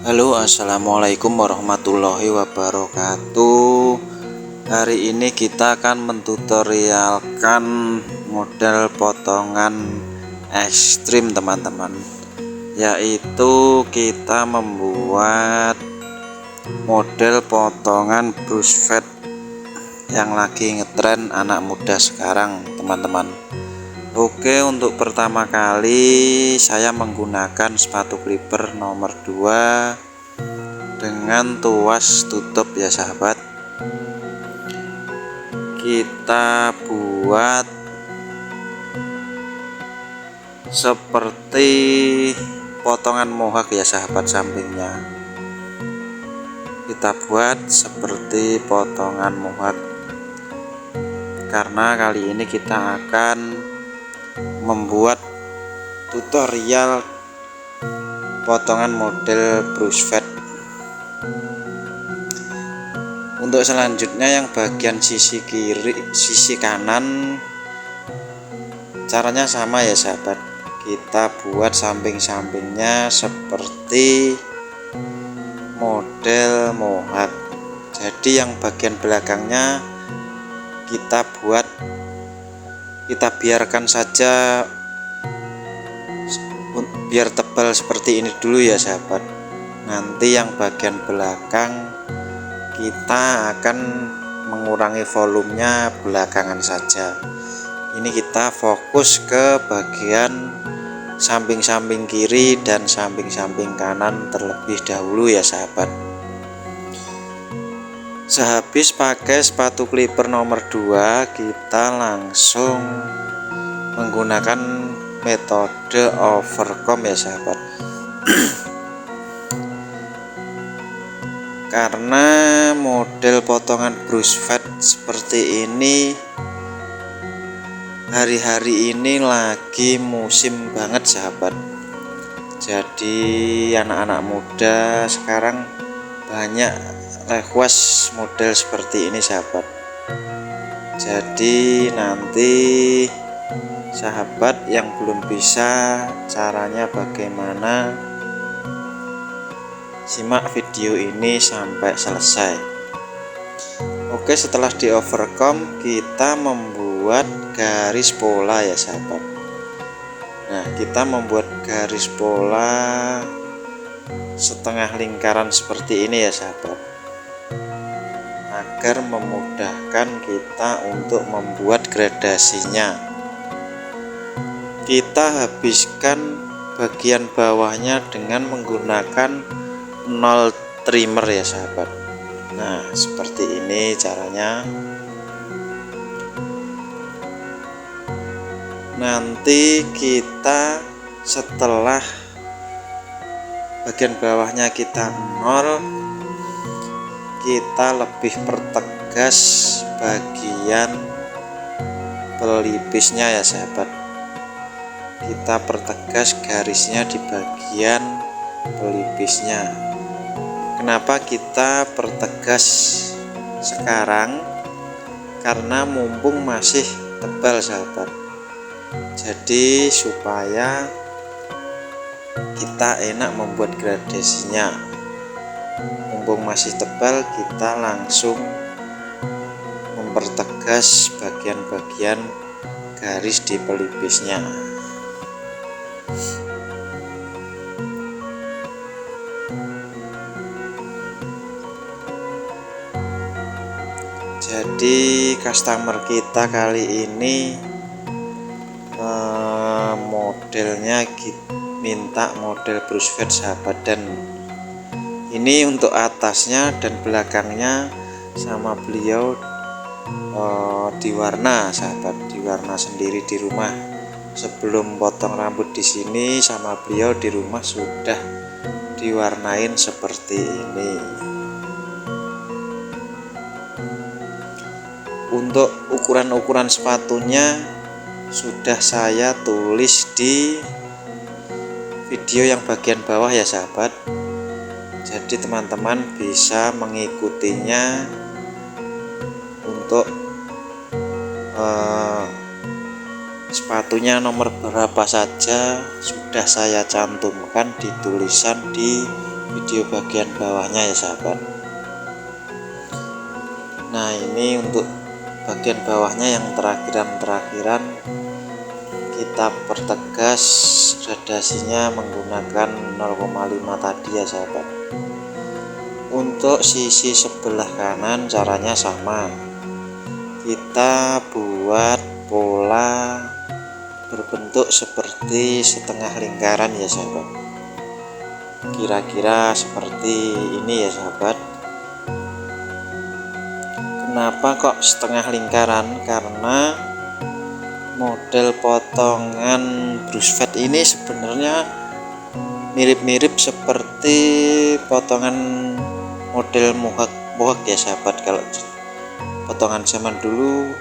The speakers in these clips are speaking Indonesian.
Halo, assalamualaikum warahmatullahi wabarakatuh. Hari ini kita akan mentutorialkan model potongan ekstrim teman-teman, yaitu kita membuat model potongan brush fade yang lagi ngetren anak muda sekarang teman-teman. Oke, untuk pertama kali saya menggunakan sepatu clipper nomor 2 dengan tuas tutup ya sahabat. Kita buat seperti potongan mohawk ya sahabat, sampingnya kita buat seperti potongan mohawk, karena kali ini kita akan membuat tutorial potongan model brush fade. Untuk selanjutnya yang bagian sisi kanan caranya sama ya sahabat, kita buat samping-sampingnya seperti model mohawk. Jadi yang bagian belakangnya kita biarkan saja biar tebal seperti ini dulu ya sahabat. Nanti yang bagian belakang kita akan mengurangi volumenya belakangan saja. Ini kita fokus ke bagian samping-samping kiri dan samping-samping kanan terlebih dahulu ya sahabat. Sehabis pakai sepatu clipper nomor 2, kita langsung menggunakan metode overcomb ya sahabat. Karena model potongan brush fade seperti ini hari-hari ini lagi musim banget sahabat. Jadi anak-anak muda sekarang banyak request model seperti ini sahabat. Jadi nanti sahabat yang belum bisa caranya bagaimana, simak video ini sampai selesai. Oke, setelah di overcomb kita membuat garis pola ya sahabat. Nah, kita membuat garis pola setengah lingkaran seperti ini ya sahabat, agar memudahkan kita untuk membuat gradasinya. Kita habiskan bagian bawahnya dengan menggunakan nol trimmer ya sahabat. Nah, seperti ini caranya. Nanti kita setelah bagian bawahnya kita nol, kita lebih pertegas bagian pelipisnya ya sahabat. Kita pertegas garisnya di bagian pelipisnya. Kenapa kita pertegas sekarang? Karena mumpung masih tebal sahabat, jadi supaya kita enak membuat gradasinya. Mumpung masih tebal, kita langsung mempertegas bagian-bagian garis di pelipisnya. Jadi customer kita kali ini modelnya minta model brush fade sahabat, dan ini untuk atasnya dan belakangnya sama beliau diwarna sahabat, diwarna sendiri di rumah. Sebelum potong rambut di sini sama beliau di rumah sudah diwarnain seperti ini. Untuk ukuran-ukuran sepatunya sudah saya tulis di video yang bagian bawah ya sahabat. Jadi teman-teman bisa mengikutinya untuk sepatunya nomor berapa saja sudah saya cantumkan di tulisan di video bagian bawahnya ya sahabat. Nah ini untuk bagian bawahnya yang terakhiran kita pertegas gradasinya menggunakan 0,5 tadi ya sahabat. Untuk sisi sebelah kanan caranya sama, kita buat pola berbentuk seperti setengah lingkaran ya sahabat, kira-kira seperti ini ya sahabat. Kenapa kok setengah lingkaran? Karena model potongan brush fade ini sebenarnya mirip-mirip seperti potongan model mohawk ya sahabat. Kalau potongan zaman dulu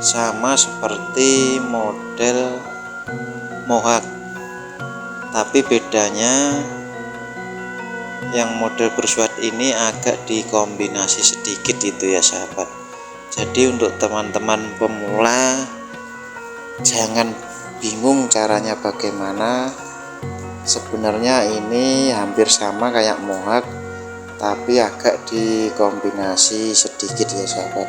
sama seperti model mohawk, tapi bedanya yang model brush fade ini agak dikombinasi sedikit itu ya sahabat. Jadi untuk teman-teman pemula jangan bingung caranya bagaimana. Sebenarnya ini hampir sama kayak mohawk, tapi agak dikombinasi sedikit ya sahabat.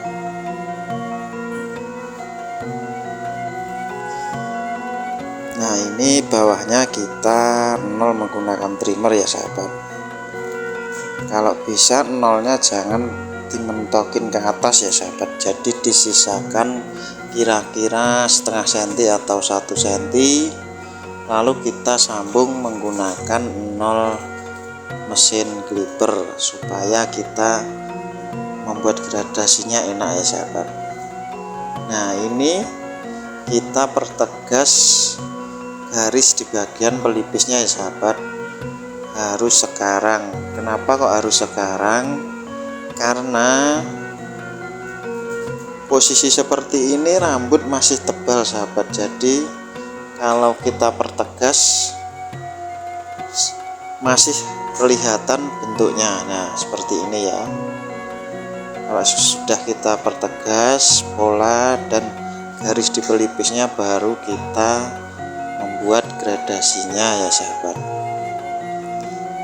Nah ini bawahnya kita nol menggunakan trimmer ya sahabat. Kalau bisa nolnya jangan dimentokin ke atas ya sahabat, jadi disisakan kira-kira setengah senti atau 1 senti, lalu kita sambung menggunakan nol mesin clipper supaya kita membuat gradasinya enak ya sahabat. Nah ini kita pertegas garis di bagian pelipisnya ya sahabat, harus sekarang. Kenapa kok harus sekarang? Karena posisi seperti ini rambut masih tebal sahabat, jadi kalau kita pertegas masih kelihatan bentuknya. Nah seperti ini ya. Kalau sudah kita pertegas pola dan garis di pelipisnya, baru kita membuat gradasinya ya sahabat.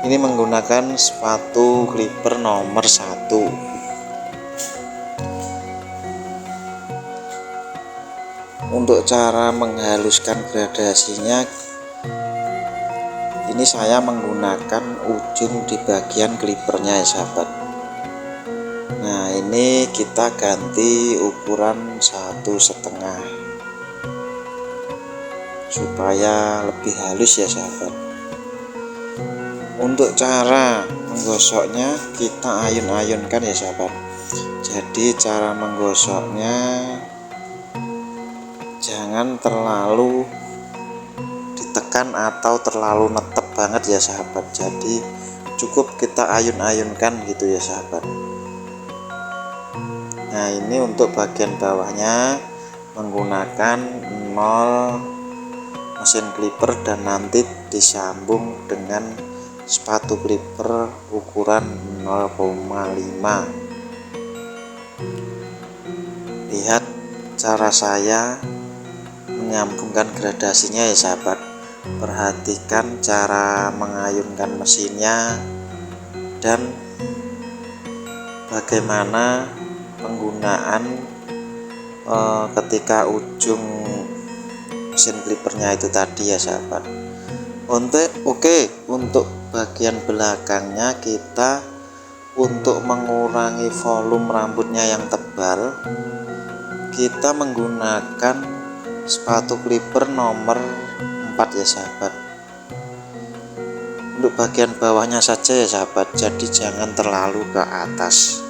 Ini menggunakan sepatu clipper nomor 1. Untuk cara menghaluskan gradasinya, ini saya menggunakan ujung di bagian clippernya ya sahabat. Nah ini kita ganti ukuran 1,5 supaya lebih halus ya sahabat. Untuk cara menggosoknya kita ayun-ayunkan ya sahabat. Jadi cara menggosoknya jangan terlalu ditekan atau terlalu netep banget ya sahabat, jadi cukup kita ayun-ayunkan gitu ya sahabat. Nah ini untuk bagian bawahnya menggunakan 0 mesin clipper dan nanti disambung dengan sepatu clipper ukuran 0,5. Lihat cara saya menyambungkan gradasinya ya sahabat. Perhatikan cara mengayunkan mesinnya dan bagaimana penggunaan ketika ujung mesin clippernya itu tadi ya sahabat. Untuk bagian belakangnya kita, untuk mengurangi volume rambutnya yang tebal, kita menggunakan sepatu clipper nomor 4 ya sahabat. Untuk bagian bawahnya saja ya sahabat, jadi jangan terlalu ke atas.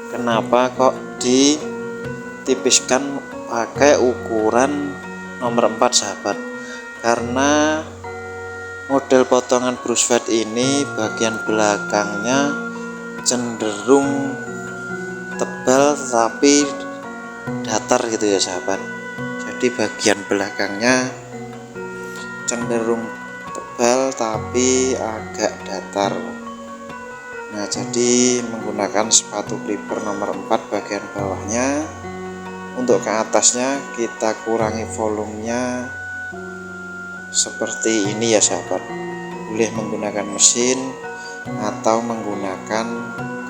Kenapa kok ditipiskan pakai ukuran nomor 4 sahabat? Karena model potongan brush fade ini bagian belakangnya cenderung tebal tapi datar gitu ya sahabat. Jadi bagian belakangnya cenderung tebal tapi agak datar. Nah jadi menggunakan sepatu clipper nomor 4 bagian bawahnya. Untuk ke atasnya kita kurangi volumenya seperti ini ya sahabat, boleh menggunakan mesin atau menggunakan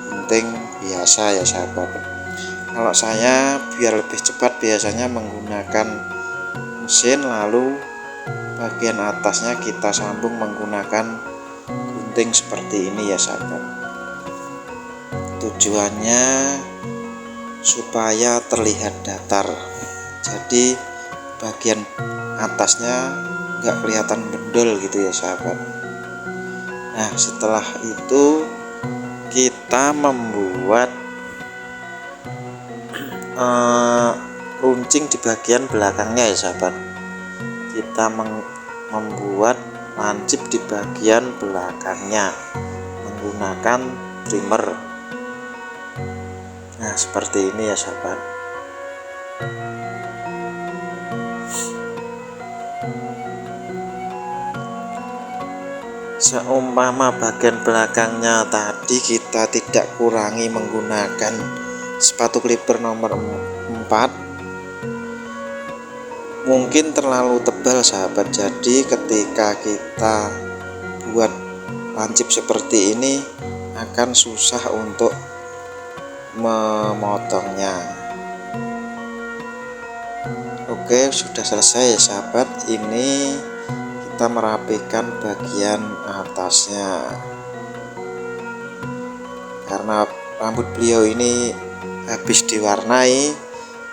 gunting biasa ya sahabat. Kalau saya biar lebih cepat biasanya menggunakan mesin, lalu bagian atasnya kita sambung menggunakan gunting seperti ini ya sahabat. Tujuannya supaya terlihat datar, jadi bagian atasnya nggak kelihatan bendol gitu ya sahabat. Nah setelah itu kita membuat runcing di bagian belakangnya ya sahabat. Kita membuat lancip di bagian belakangnya menggunakan trimmer. Nah seperti ini ya sahabat. Seumpama bagian belakangnya tadi kita tidak kurangi menggunakan sepatu clipper nomor 4, mungkin terlalu tebal sahabat. Jadi ketika kita buat lancip seperti ini akan susah untuk memotongnya. Oke, sudah selesai ya sahabat. Ini kita merapikan bagian atasnya, karena rambut beliau ini habis diwarnai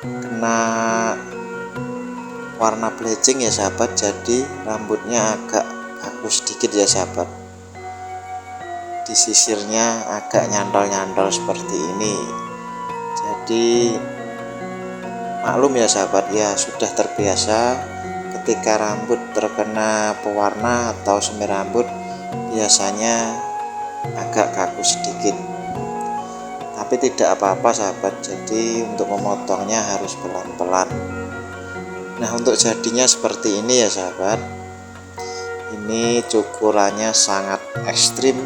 kena warna bleaching ya sahabat, jadi rambutnya agak kaku sedikit ya sahabat. Di sisirnya agak nyantol-nyantol seperti ini. Jadi maklum ya sahabat ya, sudah terbiasa ketika rambut terkena pewarna atau semir rambut biasanya agak kaku sedikit, tapi tidak apa-apa sahabat. Jadi untuk memotongnya harus pelan-pelan. Nah untuk jadinya seperti ini ya sahabat. Ini cukurannya sangat ekstrim,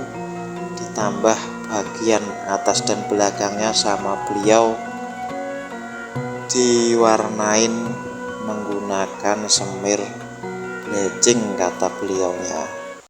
ditambah bagian atas dan belakangnya sama beliau diwarnain menggunakan semir bleaching kata beliaunya.